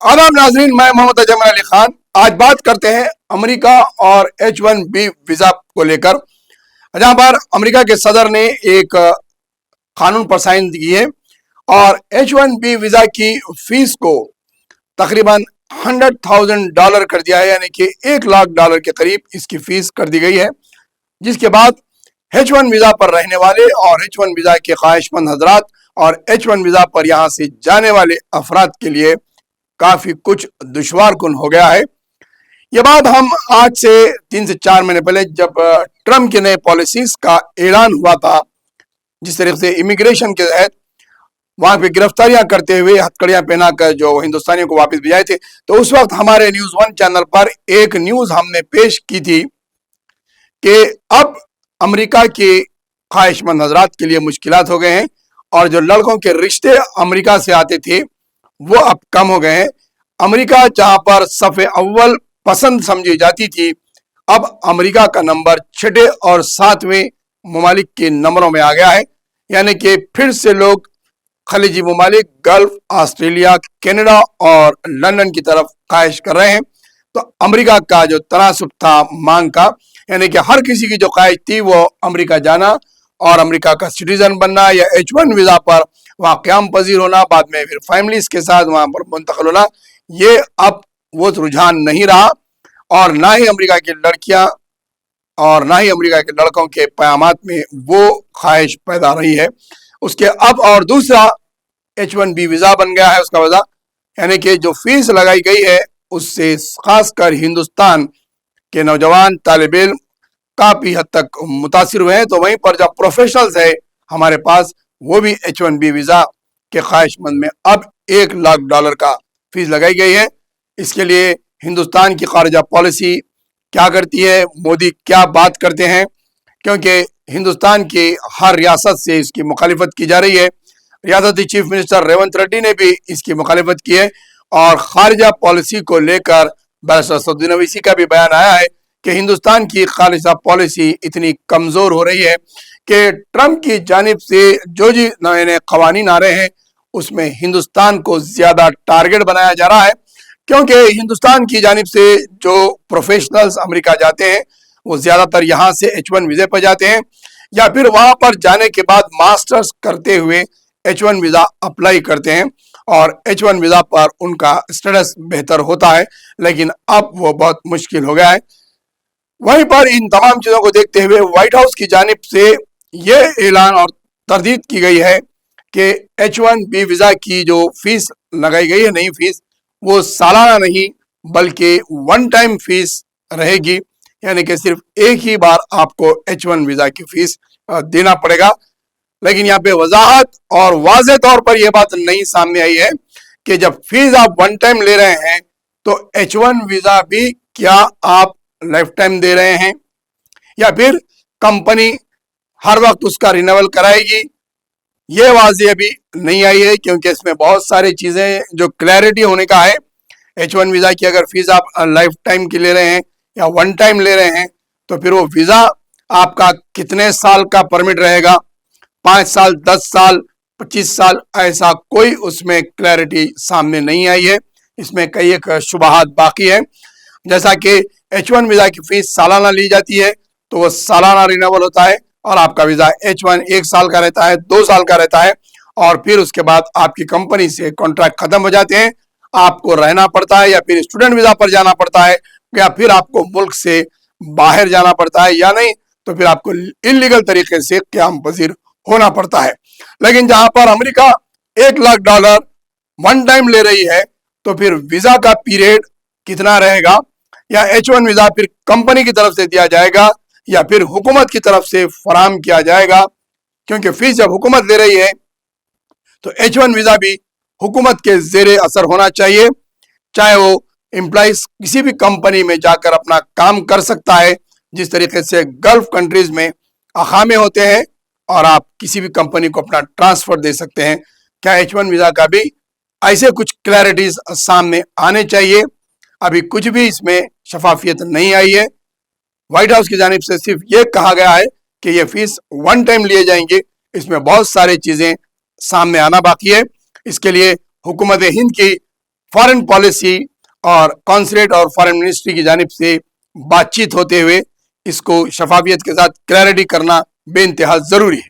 आदाब नाजरीन, मैं मोहम्मद अजमल अली खान। आज बात करते हैं अमेरिका और H1B वीजा को लेकर, जहां पर अमेरिका के सदर ने एक कानून पर साइन की है और H1B वीजा की फीस को तकरीबन $100,000 कर दिया है, यानी कि $1,00,000 के करीब इसकी फीस कर दी गई है। जिसके बाद H1 वीजा पर रहने वाले और H1 वीजा के ख्वाहिशमंद हजरात और H1 वीजा पर यहाँ से जाने वाले अफराद के लिए काफी कुछ दुश्वार कुन हो गया है। ये बात हम आज से 3 से 4 महीने पहले, जब ट्रम्प के नए पॉलिसीज का ऐलान हुआ था, जिस तरीके से इमिग्रेशन के तहत वहां पे गिरफ्तारियां करते हुए हथकड़ियां पहनाकर जो हिंदुस्तानियों को वापस भेजाए थे, तो उस वक्त हमारे न्यूज 1 चैनल पर एक न्यूज हमने पेश की थी कि अब अमेरिका के ख्वाहिशमंद हजरात के लिए मुश्किलात हो गए हैं और जो लड़कों के रिश्ते अमेरिका से आते थे वो अब कम हो गए हैं। अमेरिका जहां पर सफ़े अव्वल पसंद समझी जाती थी, अब अमेरिका का नंबर 6 और 7वें ममालिक के नंबरों में आ गया है। यानी कि फिर से लोग खलीजी ममालिक, गल्फ, ऑस्ट्रेलिया, कनाडा और लंदन की तरफ ख्वाहिश कर रहे हैं। तो अमेरिका का जो तनासुब था मांग का, यानी कि हर किसी की जो ख्वाहिश थी वो अमेरिका जाना और अमेरिका का सिटीजन बनना या H1 वीजा पर वहाँ क़याम पजीर होना, बाद में फिर फैमिलीज के साथ वहाँ पर मुंतकिल होना, ये अब वो रुझान नहीं रहा। और ना ही अमेरिका की लड़कियां और ना ही अमेरिका के लड़कों के क़यामात में वो ख्वाहिश पैदा रही है। उसके अब और दूसरा H1B वीजा बन गया है। उसका वजह यानी कि जो फीस लगाई गई है उससे खासकर हिंदुस्तान के नौजवान तालिब इल्म काफी हद तक मुतासिर हुए हैं। तो वहीं पर जो प्रोफेशनल्स है हमारे पास, वो भी H1B वीजा के ख्वाहिशमंद में अब $1,00,000 का फीस लगाई गई है। इसके लिए हिंदुस्तान की खारजा पॉलिसी क्या करती है, मोदी क्या बात करते हैं, क्योंकि हिंदुस्तान की हर रियासत से इसकी मुखालिफत की जा रही है। रियासती चीफ मिनिस्टर रेवंत रेड्डी ने भी इसकी मुखालिफत की है और खारजा पॉलिसी को लेकर बैरिस्टर असदुद्दीन ओवैसी का भी बयान आया है कि हिंदुस्तान की खारजा पॉलिसी इतनी कमजोर हो रही है कि ट्रम्प की जानिब से जो जी नए नए कवानीन आ रहे हैं उसमें हिंदुस्तान को ज्यादा टारगेट बनाया जा रहा है, क्योंकि हिंदुस्तान की जानिब से जो प्रोफेशनल्स अमेरिका जाते हैं वो ज्यादातर यहाँ से H1 वीजे पर जाते हैं या फिर वहां पर जाने के बाद मास्टर्स करते हुए H1 वीजा अप्लाई करते हैं और H1 वीजा पर उनका स्टेटस बेहतर होता है। लेकिन अब वो बहुत मुश्किल हो गया है। वहीं पर इन तमाम चीजों को देखते हुए व्हाइट हाउस की जानिब से ये ऐलान और तरदीद की गई है कि H1B वीजा की जो फीस लगाई गई है, नई फीस, वो सालाना नहीं बल्कि वन टाइम फीस रहेगी। यानी कि सिर्फ एक ही बार आपको H1 वीजा की फीस देना पड़ेगा। लेकिन यहाँ पे वजाहत और वाज़ेह तौर पर यह बात नहीं सामने आई है कि जब फीस आप वन टाइम ले रहे हैं तो H1 वीजा भी क्या आप लाइफ टाइम दे रहे हैं या फिर कंपनी हर वक्त उसका रिन्यूअल कराएगी। ये वाज़ेह अभी नहीं आई है, क्योंकि इसमें बहुत सारी चीजें जो क्लैरिटी होने का है। H1 वीजा की अगर फीस आप लाइफ टाइम की ले रहे हैं या वन टाइम ले रहे हैं तो फिर वो वीजा आपका कितने साल का परमिट रहेगा, 5 साल, 10 साल, 25 साल, ऐसा कोई उसमें क्लैरिटी सामने नहीं आई है। इसमें कई एक शुबहात बाकी है। जैसा कि H1 वीजा की फीस सालाना ली जाती है तो वो सालाना रिन्यूअल होता है और आपका वीजा H1 1 साल का रहता है, 2 साल का रहता है और फिर उसके बाद आपकी कंपनी से कॉन्ट्रैक्ट खत्म हो जाते हैं, आपको रहना पड़ता है या फिर स्टूडेंट वीजा पर जाना पड़ता है या फिर आपको मुल्क से बाहर जाना पड़ता है, या नहीं तो फिर आपको इलीगल तरीके से क़याम पजीर होना पड़ता है। लेकिन जहां पर अमेरिका $1,00,000 वन टाइम ले रही है तो फिर वीजा का पीरियड कितना रहेगा, या H1 वीजा फिर कंपनी की तरफ से दिया जाएगा या फिर हुकूमत की तरफ से फराहम किया जाएगा। क्योंकि फीस जब हुकूमत ले रही है तो H1 वीजा भी हुकूमत के जेरे असर होना चाहिए, चाहे वो एम्प्लॉइज किसी भी कंपनी में जाकर अपना काम कर सकता है। जिस तरीके से गल्फ कंट्रीज में अखामे होते हैं और आप किसी भी कंपनी को अपना ट्रांसफर दे सकते हैं, क्या H1 वीजा का भी ऐसे कुछ क्लैरिटीज सामने आने चाहिए। अभी कुछ भी इसमें शफाफियत नहीं आई है। व्हाइट हाउस की जानिब से सिर्फ ये कहा गया है कि ये फीस वन टाइम लिए जाएंगे। इसमें बहुत सारी चीजें सामने आना बाकी है। इसके लिए हुकूमत हिंद की फॉरेन पॉलिसी और कॉन्सुलेट और फॉरेन मिनिस्ट्री की जानिब से बातचीत होते हुए इसको शफाफियत के साथ क्लैरिटी करना बेइंतहा जरूरी है।